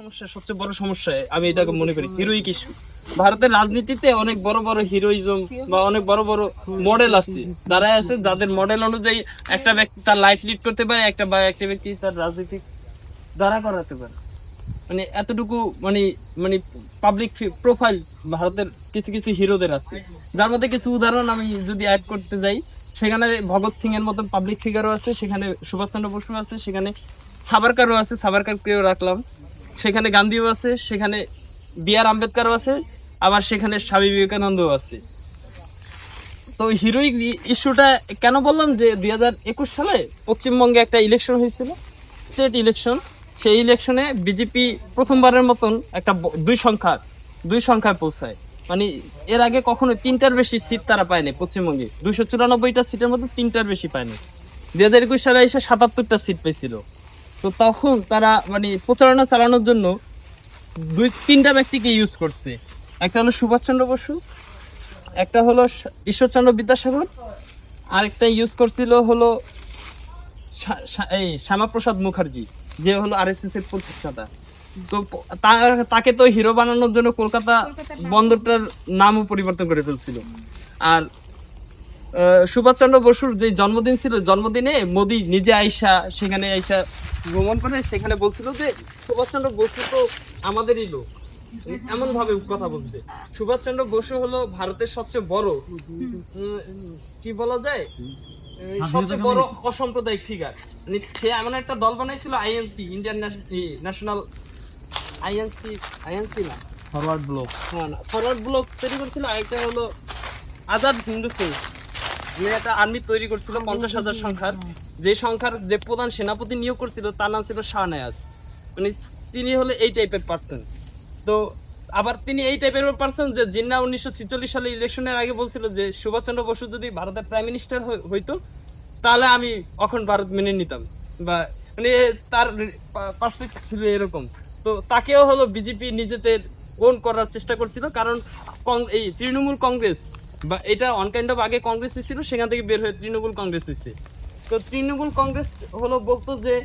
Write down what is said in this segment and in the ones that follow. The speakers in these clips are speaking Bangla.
সবচেয়ে বড় সমস্যা আমি এটাকে মনে করি হিরোইক ইস্যু। ভারতের রাজনীতিতে অনেক বড় বড় হিরোইজম বা অনেক বড় বড় মডেল আছে, যারা আছে যাদের মডেল অনুযায়ী একটা ব্যক্তি তার লাইফ লিড করতে পারে, একটা ব্যক্তি তার রাজনীতিক দ্বারা করাতে পারে। মানে এতটুকু মানে মানে পাবলিক প্রোফাইল ভারতের কিছু কিছু হিরোদের আছে, যার মধ্যে কিছু উদাহরণ আমি যদি অ্যাড করতে যাই, সেখানে ভগৎ সিং এর মতন পাবলিক ফিগারও আছে, সেখানে সুভাষচন্দ্র বসু আছে, সেখানে সাভারকারও আছে, সাভারকারকেও রাখলাম, সেখানে গান্ধীও আছে, সেখানে বি.আর. আম্বেদকরও আছে, আবার সেখানে স্বামী বিবেকানন্দও আছে। তো হিরোইক ইস্যুটা কেন বললাম, যে 2021 সালে পশ্চিমবঙ্গে একটা ইলেকশন হয়েছিল, স্টেট ইলেকশন। সেই ইলেকশনে বিজেপি প্রথমবারের মতন একটা দুই সংখ্যায় পৌঁছায়। মানে এর আগে কখনো 3টার বেশি সিট তারা পায়নি পশ্চিমবঙ্গে, 294টা সিটের মধ্যে 3টার বেশি পায়নি। 2021 সালে এসে 77টা সিট পেয়েছিল। তো তখন তারা মানে প্রচারণা চালানোর জন্য 2-3টা ব্যক্তিকে ইউজ করছে। একটা হলো সুভাষচন্দ্র বসু, একটা হলো ঈশ্বরচন্দ্র বিদ্যাসাগর, আরেকটা ইউজ করছিল হলো এই শ্যামাপ্রসাদ মুখার্জি, যে হলো আরএসএস এর প্রতিষ্ঠাতা। তো তাকে তো হিরো বানানোর জন্য কলকাতা বন্দরটার নামও পরিবর্তন করে ফেলছিল। আর সুভাষচন্দ্র বসুর যে জন্মদিন ছিল, জন্মদিনে মোদি নিজে সেখানে ভ্রমণ করে, সেখানে বলছিল যে সুভাষচন্দ্র বসু তো আমাদেরই লোক, এমন ভাবে কথা বলছে। সুভাষচন্দ্র বসু হলো ভারতের সবচেয়ে বড় কি বলা যায়, সবচেয়ে বড় অসাম্প্রদায়িক ফিগার। মানে সে এমন একটা দল বানাইছিল, আইএনসি, ইন্ডিয়ান ন্যাশনাল আইএনসি না, ফরওয়ার্ড ব্লক তৈরি করছিল। আরেকটা হলো আজাদ হিন্দু ফৌজ, একটা আর্মি তৈরি করছিল 50,000 সংখ্যার, যে প্রধান সেনাপতি নিয়োগ করছিল তার নাম ছিল শাহনেওয়াজ। মানে তিনি হলো এই টাইপের পার্সন। তো আবার তিনি এই টাইপের পার্সন যে জিন্না 1946 সালে ইলেকশনের আগে বলছিল যে সুভাষচন্দ্র বসু যদি ভারতের প্রাইম মিনিস্টার হইতো তাহলে আমি অখণ্ড ভারত মেনে নিতাম, বা মানে তার পারফেক্ট ছিল এরকম। তো তাকেও হলো বিজেপি নিজেদের ওন করার চেষ্টা করছিল, কারণ এই তৃণমূল কংগ্রেস, বা এটা অন কাইন্ড অফ আগে কংগ্রেস ছিল, সেখান থেকে বের হয়ে তৃণমূল কংগ্রেস হয়েছে। তো তৃণমূল কংগ্রেস হলো বলতো যে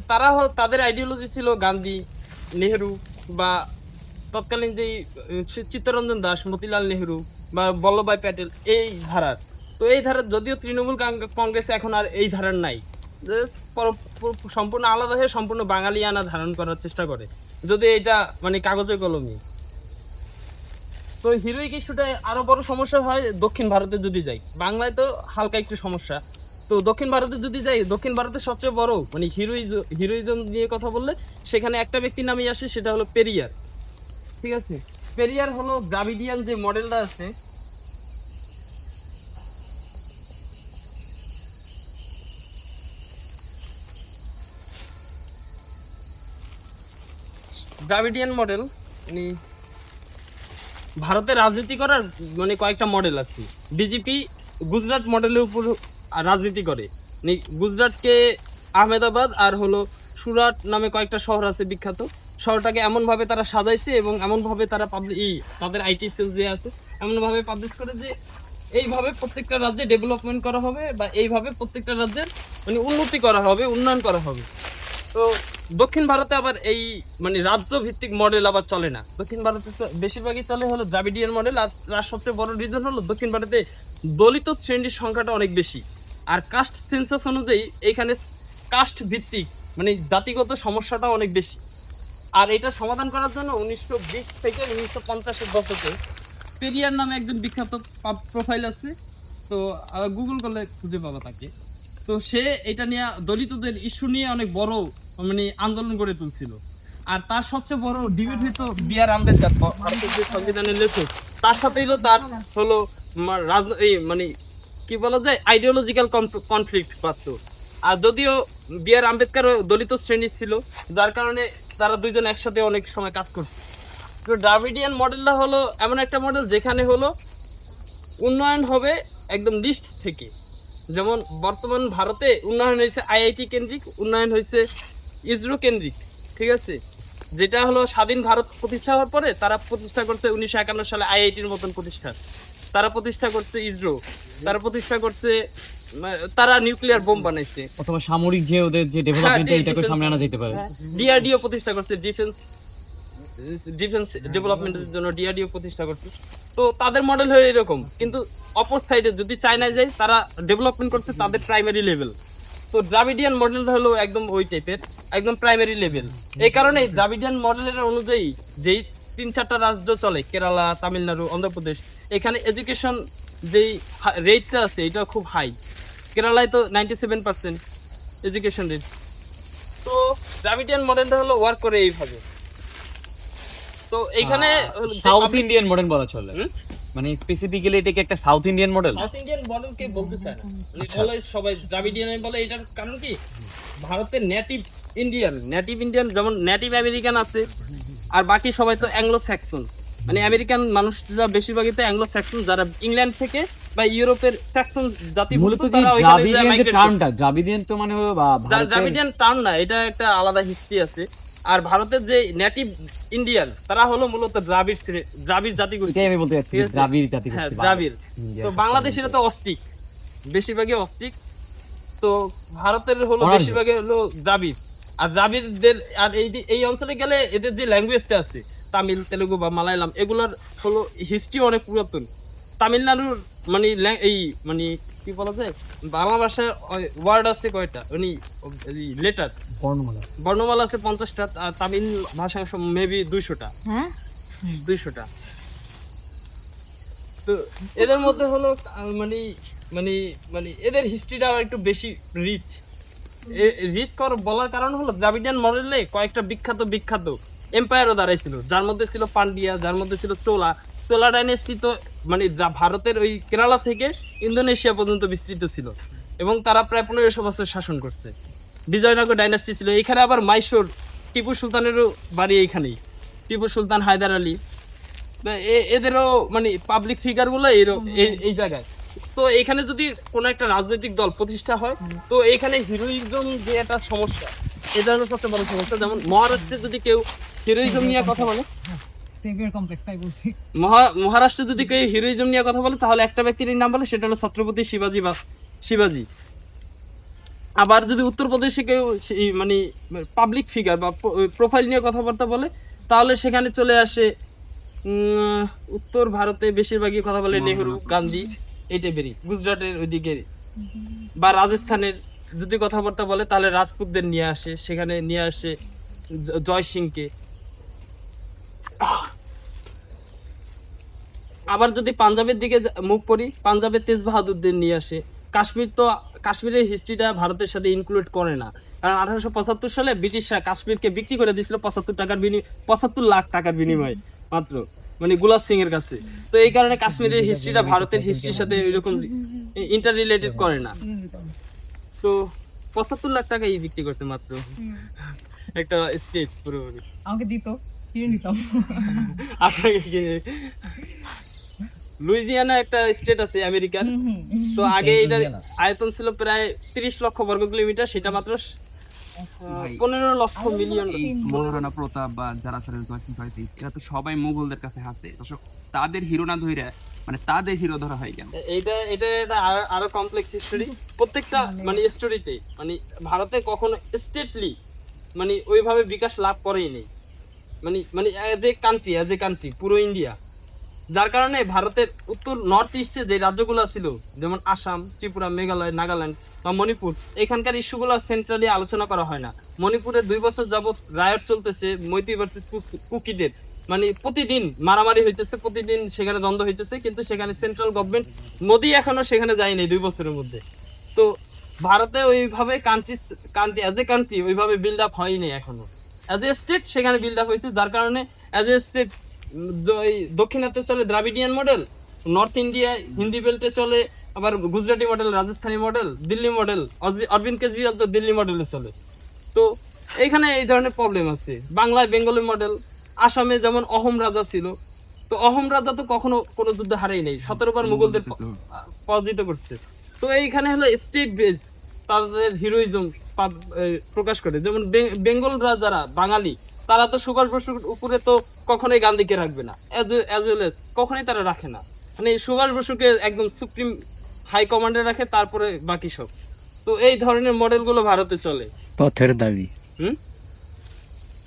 তারা তাদের আইডিওলজি ছিল গান্ধী, নেহেরু, বা তৎকালীন যেই চিত্তরঞ্জন দাস, মতিলাল নেহেরু বা বল্লভভাই প্যাটেল, এই ধারার। তো এই ধারার, যদিও তৃণমূল কংগ্রেস এখন আর এই ধারার নাই, সম্পূর্ণ আলাদা হয়ে সম্পূর্ণ বাঙালিয়ানা ধারণ করার চেষ্টা করে, যদি এটা মানে কাগজে কলমে। তো হিরোইক ইস্যুটা আরো বড় সমস্যা হয় দক্ষিণ ভারতে যদি যাই, বাংলায় তো হালকা একটু সমস্যা। তো দক্ষিণ ভারতে যদি যাই, দক্ষিণ ভারতের সবচেয়ে বড় মানে হিরোইজম নিয়ে কথা বললে সেখানে একটা ব্যক্তির নামই আসে, সেটা হলো পেরিয়ার। ঠিক আছে, পেরিয়ার হলো দ্রাবিডিয়ান যে মডেলটা আছে, দ্রাবিডিয়ান মডেল, মানে ভারতে রাজনীতি করার মানে কয়েকটা মডেল আছে। বিজেপি গুজরাট মডেলের উপর রাজনীতি করে। গুজরাটকে আহমেদাবাদ আর হলো সুরাট নামে কয়েকটা শহর আছে বিখ্যাত, শহরটাকে এমনভাবে তারা সাজাইছে এবং এমনভাবে তারা তাদের আইটি সেল যে আছে এমনভাবে পাবলিশ করে যে এইভাবে প্রত্যেকটা রাজ্যে ডেভেলপমেন্ট করা হবে, বা এইভাবে প্রত্যেকটা রাজ্যের মানে উন্নতি করা হবে, উন্নয়ন করা হবে। তো দক্ষিণ ভারতে আবার এই মানে রাজ্য ভিত্তিক মডেল আবার চলে না। দক্ষিণ ভারতে বেশিরভাগই চলে হলো দ্রাবিডিয়ান মডেল। আর তার সবচেয়ে বড় রিজন হলো দক্ষিণ ভারতে দলিত শ্রেণীর সংখ্যাটা অনেক বেশি, আর কাস্ট সেন্সাস অনুযায়ী এইখানে কাস্ট ভিত্তিক মানে জাতিগত সমস্যাটা অনেক বেশি। আর এটা সমাধান করার জন্য 1920 থেকে 1950-এর দশকে পেরিয়ার নামে একজন বিখ্যাত প্রোফাইল আছে, তো গুগল করলে খুঁজে পাবা তাকে। তো সে এটা নিয়ে দলিতদের ইস্যু নিয়ে অনেক বড় মানে আন্দোলন গড়ে তুলছিল। আর তার সবচেয়ে বড় ডিবেট হইতো বি.আর. আম্বেদকর, ভারতের যে সংবিধানের লেখক, তার সাথে তার হলো মানে কি বলা যায় আইডিওলজিক্যাল কনফ্লিক্ট পাচ্ছ। আর যদিও বি.আর. আম্বেদকর দলিত শ্রেণীর ছিল, যার কারণে তারা দুইজন একসাথে অনেক সময় কাজ করছে। তো দ্রাবিডিয়ান মডেলটা হলো এমন একটা মডেল যেখানে হলো উন্নয়ন হবে একদম লিস্ট থেকে। যেমন বর্তমান ভারতে উন্নয়ন হয়েছে আইআইটি কেন্দ্রিক, উন্নয়ন হয়েছে ইসরো কেন্দ্রিক। ঠিক আছে, যেটা হলো স্বাধীন ভারত প্রতিষ্ঠা হওয়ার পরে তারা প্রতিষ্ঠা করছে 1951 সালে আইআইটির মতন প্রতিষ্ঠান, তারা প্রতিষ্ঠা করছে ইসরো, তারা প্রতিষ্ঠা করছে তারা নিউক্লিয়ার বোম বানাইছে, অথবা সামরিক যে ওদের যে ডেভেলপমেন্ট এটাকে সামনে আনা যেতে পারে। ডিআরডিও প্রতিষ্ঠা করছে, ডিফেন্স ডেভেলপমেন্টের জন্য ডিআরডিও প্রতিষ্ঠা করছে। তো তাদের মডেল হয়ে এরকম, কিন্তু অপর সাইডে যদি চায়নায় যায় তারা ডেভেলপমেন্ট করছে তাদের প্রাইমারি লেভেল। তো দ্রাবিডিয়ান মডেল হলো একদম ওই টাইপের, একদম প্রাইমারি লেভেল। এই কারণে দ্রাবিডিয়ান মডেলের অনুযায়ী যেই 3-4টা রাজ্য চলে, কেরালা, তামিলনাড়ু, অন্ধ্রপ্রদেশ, এখানে এডুকেশন যেই রেটটা আছে এটা খুব হাই। কেরালায় তো 97% এডুকেশন রেট। তো দ্রাবিডিয়ান মডেলটা হলো ওয়ার্ক করে এইভাবে। তো এইখানে সাউথ ইন্ডিয়ান মডেল বলা চলে, মানে স্পেসিফিক্যালি এটাকে একটা south Indian model. South Indian model কে বলতে চায় না, বলে সবাই দ্রাবিডিয়ান বলে। এটার কারণ কি, ভারতের নেটিভ ইন্ডিয়ান যেমন নেটিভ আমেরিকান আছে, আর বাকি সবাই তো অ্যাংলো স্যাক্সন, মানে আমেরিকান মানুষরা বেশিরভাগই তো অ্যাংলো স্যাক্সন, যারা ইংল্যান্ড থেকে বা ইউরোপের স্যাক্সন জাতি। মূলত দ্রাবিডিয়ান তো মানে দ্রাবিডিয়ান টার্ম না, এটা একটা আলাদা হিস্ট্রি আছে। আর ভারতের যে নেটিভ ইন্ডিয়ান তারা হলো মূলত দ্রাবিড় জাতিগোষ্ঠী। এটাই আমি বলতে চাচ্ছি, দ্রাবিড় জাতিগোষ্ঠী। হ্যাঁ, দ্রাবিড়। তো বাংলাদেশের তো অস্টিক, বেশিরভাগই অস্টিক। তো ভারতের হলো বেশিরভাগই হলো দ্রাবিড়। আর দ্রাবিড়দের, আর এই অঞ্চলে গেলে এদের যে ল্যাঙ্গুয়েজটা আছে, তামিল, তেলুগু বা মালায়ালাম, এগুলোর হলো হিস্ট্রি অনেক পুরাতন। তামিলনাড়ুর মানে এই মানে কি বলা যায়, বাংলা ভাষায় ওয়ার্ড আছে কয়টা, মানে লেটার, বর্ণমালা আছে 50টা, আর তামিল ভাষা মেবি 200টা। 200টা। তো এদের মধ্যে হলো মানে মানে মানে এদের হিস্ট্রিটা একটু বেশি রিচ। বলার কারণ হলো দ্রাবিডিয়ান মডেলে কয়েকটা বিখ্যাত এম্পায়ারও দাঁড়াইছিল, যার মধ্যে ছিল পান্ডিয়া, যার মধ্যে ছিল চোলা ডাইনেস্টি। তো মানে ভারতের ওই কেরালা থেকে ইন্দোনেশিয়া পর্যন্ত বিস্তৃত ছিল, এবং তারা প্রায় 1500 বছর শাসন করছে। বিজয়নগর ডাইনেস্টি ছিল এখানে। আবার মাইসোর টিপু সুলতানেরও বাড়ি এইখানেই, টিপু সুলতান, হায়দার আলী, এদেরও মানে পাবলিক ফিগারগুলো এই জায়গায়। তো এখানে যদি কোনো একটা রাজনৈতিক দল প্রতিষ্ঠা হয়, তো এখানে হিরোইজম যে একটা সমস্যা, এটা হলো সবচেয়ে বড় সমস্যা। যেমন মহারাষ্ট্রে যদি কেউ হিরোইজম নিয়ে কথা বলে, মহারাষ্ট্রে যদি কেউ হিরোইজম নিয়ে কথা বলে, তাহলে একটা ব্যক্তির নাম বলে, সেটা হলো ছত্রপতি শিবাজি। আবার যদি উত্তরপ্রদেশে কেউ মানে পাবলিক ফিগার বা প্রোফাইল নিয়ে কথাবার্তা বলে, তাহলে সেখানে চলে আসে উত্তর ভারতে বেশিরভাগই কথা বলে নেহরু, গান্ধী, এই টাইপেরই। গুজরাটের ওইদিকে বা রাজস্থানের যদি কথাবার্তা বলে, তাহলে রাজপুতদের নিয়ে আসে, সেখানে নিয়ে আসে জয় সিংকে। আবার যদি পাঞ্জাবের দিকে মুখ করি, পাঞ্জাবের তেজ বাহাদুরদের নিয়ে আসে। কাশ্মীরের হিস্ট্রিটা ভারতের সাথে ইনক্লুড করে না, কারণ 1875 সালে ব্রিটিশরা কাশ্মীরকে বিক্রি করে দিয়েছিল 75 লাখ টাকার বিনিময়ে মাত্র, মানে গুলাব সিং এর কাছে। তো এই কারণে কাশ্মীরের হিস্ট্রিটা ভারতের হিস্ট্রির সাথে ওইরকম ইন্টার রিলেটেড করে না। তো 75 লাখ টাকা বিক্রি করতে মাত্র একটা স্টেট পুরোপুরি। আমাকে দিত, কিনে নিতাম। লুইজিয়ানা একটা স্টেট আছে আমেরিকান। তো আগে এটার আয়তন ছিল প্রায় 30 লক্ষ বর্গ কিলোমিটার, সেটা মাত্র 15 লক্ষ মিলিয়ন। মহারানা প্রতাপ বা যারা এরা তো সবাই মুঘলদের কাছে হাতে, তাদের হিরো না ধরে মানে তাদের হিরো ধরা হয় কেন? এটা আরো কমপ্লেক্স হিস্টোরি। প্রত্যেকটা মানে স্টোরিতে মানে ভারতে কখনো স্টেটলি মানে ওইভাবে বিকাশ লাভ করেই নেই, মানে মানে এজ এ কান্ট্রি পুরো ইন্ডিয়া। যার কারণে ভারতের উত্তর নর্থ ইস্টে যে রাজ্যগুলো ছিল, যেমন আসাম, ত্রিপুরা, মেঘালয়, নাগাল্যান্ড বা মণিপুর, এখানকার ইস্যুগুলো সেন্ট্রালি আলোচনা করা হয় না। মণিপুরে 2 বছর যাবত রায়ট চলতেছে, মৈতি ভার্সেস কুকিদের, মানে প্রতিদিন মারামারি হইতেছে, প্রতিদিন সেখানে দ্বন্দ্ব হইতেছে, কিন্তু সেখানে সেন্ট্রাল গভর্নমেন্ট, মোদি এখনো সেখানে যায়নি 2 বছরের মধ্যে। তো ভারতে ওইভাবে কান্ট্রি অ্যাজ এ কান্ট্রি ওইভাবে বিল্ড আপ হয়নি এখনো। অ্যাজ এ স্টেট সেখানে বিল্ড আপ হয়েছে, যার কারণে অ্যাজ এ স্টেট দক্ষিণাতে চলে দ্রাবিডিয়ান মডেল, নর্থ ইন্ডিয়ায় হিন্দি বেল্টে চলে আবার Gujarati model, Rajasthani model, Delhi model, Arvind Kejriwal তো দিল্লি মডেলে চলে। তো এইখানে এই ধরনের প্রবলেম আছে। বাংলায় বেঙ্গলি মডেল, আসামে যেমন অহোম রাজা ছিল, তো অহোম রাজা তো কখনো কোনো যুদ্ধে হারেই নেই, 17 বার মুঘলদের পরাজিত করছে। তো এইখানে হলো স্টেট বেস তাদের হিরোইজম প্রকাশ করে। যেমন বেঙ্গলরা যারা বাঙালি, তারা তো সুভাষ বসুর উপরে তো কখনোই গান্ধীকে রাখবে না, কখনোই তারা রাখে না। মানে সুভাষ বসুকে একদম সুপ্রিম হাই কমান্ডে রাখে, তারপরে বাকি সব। তো এই ধরনের মডেলগুলো ভারতে চলে। পথের দাবি। হুম।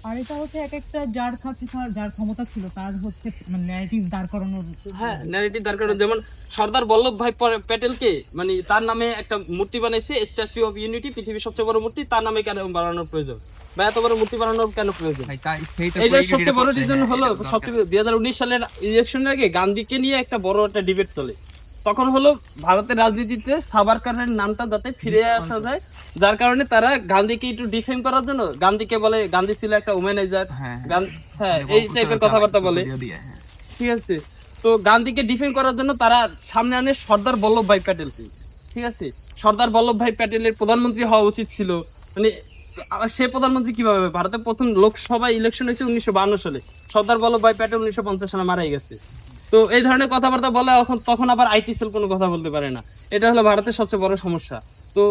আর এটা হচ্ছে এক একটা যার কাছে যার ক্ষমতা ছিল তার হচ্ছে মানে ন্যারেটিভ দাঁড় করানোর। হ্যাঁ, ন্যারেটিভ দরকার। যেমন সর্দার বল্লভভাই প্যাটেলকে মানে তার নামে একটা মূর্তি বানাইছে, স্ট্যাচু অফ ইউনিটি, পৃথিবীর সবচেয়ে বড় মূর্তি, তার নামে কেন বানানোর প্রয়োজন বা এত বড় মূর্তি বানানোর কেন প্রয়োজন? ভাই তাই সেইটা এইটার করে সবচেয়ে বড় করছে, রিজন হ্যাঁ, হলো এটা দরকার। সবচেয়ে 2019 সালের ইলেকশনের আগে গান্ধীকে নিয়ে একটা বড় একটা ডিবেট চলে। তখন হলো ভারতের রাজনীতিতে সাভারকারের নামটা যাতে ফিরে আসা যায়, যার কারণে তারা গান্ধীকে একটু ডিফেন্ড করার জন্য গান্ধীকে বলে গান্ধী ছিল একটা উম্যানাইজার, হ্যাঁ, হ্যাঁ এই টাইপের কথাবার্তা বলে, হ্যাঁ। ঠিক আছে। তো গান্ধীকে ডিফেন্ড করার জন্য তারা সামনে আনে সর্দার বল্লভভাই প্যাটেলকে, ঠিক আছে। সর্দার বল্লভভাই প্যাটেলের প্রধানমন্ত্রী হওয়া উচিত ছিল, মানে সে প্রধানমন্ত্রী কিভাবে হবে? ভারতের প্রথম লোকসভা ইলেকশন হয়েছে 1952 সালে, সর্দার বল্লভভাই প্যাটেল 1950 সালে মারাই গেছে। তো এই ধরনের কথাবার্তা বলে তখন আবার আইটি সেল কোনো কথা বলতে পারে না, এটা হলো ভারতের সবচেয়ে বড় সমস্যা। তো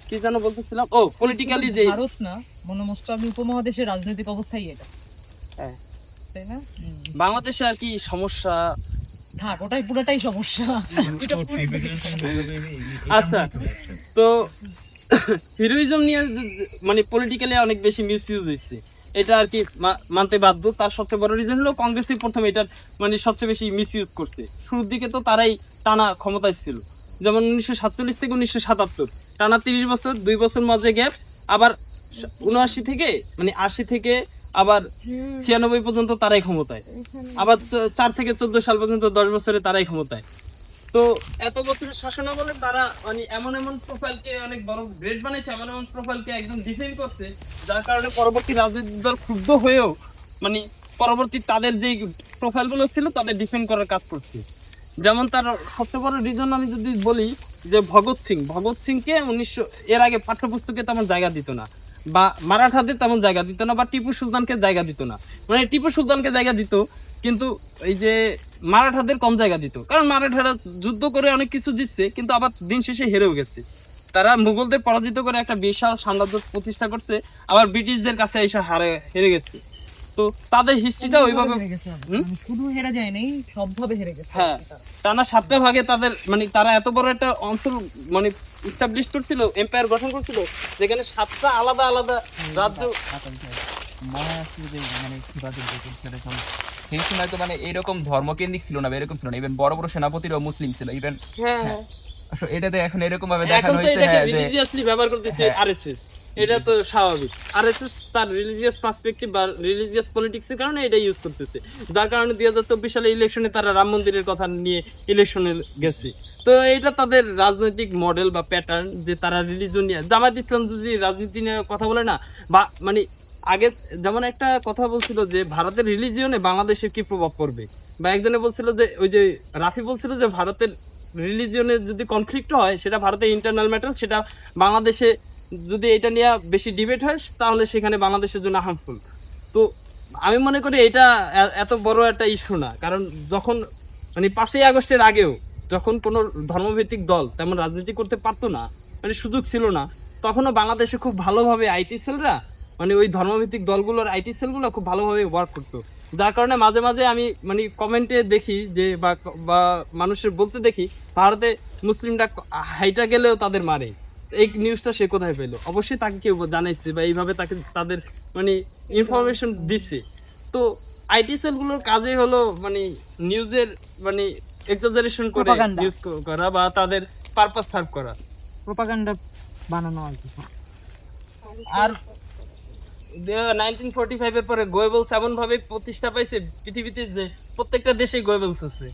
কি যেন বলতেছিলাম, ও পলিটিক্যালি যে ভারত না, মনোমস্তাবলী উপমহাদেশের রাজনৈতিক অবস্থাই এটা, হ্যাঁ। তাই না? বাংলাদেশে আর কি সমস্যা। থাক, ওটাই পুরোটাই সমস্যা। আচ্ছা, তো হিরোইজম নিয়ে মানে পলিটিক্যালি অনেক বেশি মিস ইউজ হয়েছে, এটা আর কি মানতে বাধ্য। তার সবচেয়ে বড় রিজন হলো কংগ্রেসই প্রথমে এটার মানে সবচেয়ে বেশি মিস ইউজ করছে। শুরুর দিকে তো তারাই টানা ক্ষমতায় ছিল, যেমন 1947 থেকে 1977 টানা 30 বছর, 2 বছর মাঝে গ্যাপ, আবার 79 থেকে মানে 80 থেকে আবার 96 পর্যন্ত তারাই ক্ষমতায়, আবার 4 থেকে 14 সাল পর্যন্ত 10 বছরে তারাই ক্ষমতায়। তো এত বছরের শাসনামলে তারা মানে এমন এমন প্রোফাইলকে অনেক বড় গ্রেড বানাইছে, এমন এমন প্রোফাইলকে একদম ডিফেন্ড করছে, যার কারণে পরবর্তী রাজনৈতিক দল ক্ষুব্ধ হয়েও মানে পরবর্তী তাদের যে প্রোফাইলগুলো ছিল তাদের ডিফেন্ড করার কাজ করছে। যেমন তার সবচেয়ে বড় রিজন আমি যদি বলি যে ভগৎ সিংকে 1900 এর আগে পাঠ্যপুস্তকে তেমন জায়গা দিত না, বা মারাঠাদের তেমন জায়গা দিত না, বা টিপু সুলতানকে জায়গা দিত না। মানে টিপু সুলতানকে জায়গা দিত, কিন্তু এই যে মারাঠাদের কম জায়গা দিত, কারণ মারাঠারা যুদ্ধ করে অনেক কিছু জিতছে, কিন্তু আবার দিন শেষে হেরেও গেছে। তারা মুঘলদের পরাজিত করে একটা বিশাল সাম্রাজ্য প্রতিষ্ঠা করছে, আবার ব্রিটিশদের কাছে এসে হেরে গেছে। তো তাদের হিস্ট্রিটা ওইভাবে শুধু হেরে যায় নাই, সবভাবে হেরে গেছে। হ্যাঁ, টানা 7টা ভাগে তাদের মানে তারা এত বড় একটা অঞ্চল মানে ইস্টাবলিশ করছিল, এম্পায়ার গঠন করছিল, যেখানে 7টা আলাদা আলাদা রাজ্য। মনে আছে যে মানে সেই সময় তো মানে এরকম ধর্মকেন্দ্রিক ছিল না, এরকম ছিল না, ইভেন বড় বড় সেনাপতিরাও মুসলিম ছিল, ইভেন হ্যাঁ, এটাতে এখন এরকম ভাবে এখন দেখানো তো হয়েছে, এটাকে হ্যাঁ, যে রিলিজিয়াসলি ব্যবহার করতেছে আরএসএস, এটা তো স্বাভাবিক। আরএসএস তার রিলিজিয়াস পার্সপেক্টিভ বা রিলিজিয়াস পলিটিক্সের কারণে এটা ইউজ করতেছে, যার কারণে 2024 সালে ইলেকশনে তারা রাম মন্দিরের কথা নিয়ে ইলেকশনে গেছে। তো এটা তাদের রাজনৈতিক মডেল বা প্যাটার্ন, যে তারা রিলিজন নিয়ে। জামায়াত ইসলাম যদি রাজনীতি নিয়ে কথা বলে না, বা মানে আগে যেমন একটা কথা বলছিল যে ভারতের রিলিজিয়নে বাংলাদেশের কি প্রভাব পড়বে, বা একজনে বলছিল যে ওই যে রাফি বলছিল যে ভারতের রিলিজিয়নে যদি কনফ্লিক্ট হয় সেটা ভারতের ইন্টারনাল ম্যাটার, সেটা বাংলাদেশে যদি এটা নিয়ে বেশি ডিবেট হয় তাহলে সেখানে বাংলাদেশের জন্য হার্মফুল। তো আমি মনে করি এটা এত বড় একটা ইস্যু না, কারণ যখন মানে 5ই আগস্টের আগেও যখন কোনো ধর্মভিত্তিক দল তেমন রাজনীতি করতে পারতো না, মানে সুযোগ ছিল না, তখনও বাংলাদেশে খুব ভালোভাবে আইটি সেলরা মানে ওই ধর্মভিত্তিক দলগুলোর আইটি সেলগুলো খুব ভালোভাবে ওয়ার্ক করতো, যার কারণে মাঝে মাঝে আমি মানে কমেন্টে দেখি যে বা মানুষের বলতে দেখি ভারতে মুসলিমরা হাইটা গেলেও তাদের মারে। এই নিউজটা সে কোথায় পেলো? অবশ্যই তাকে কেউ জানাইছে বা এইভাবে তাকে তাদের মানে ইনফরমেশন দিচ্ছে। তো আইটি সেলগুলোর কাজে হলো মানে নিউজের মানে এক্সাজারেশন করে নিউজ করা বা তাদের পারপাস সার্ভ করা, প্রোপাগান্ডা বানানো আর কি। আর 1945 এর পরে গোয়েবলস এমন ভাবে প্রতিষ্ঠা পাইছে পৃথিবীতে যে প্রত্যেকটা দেশে গোয়েবলস আছে।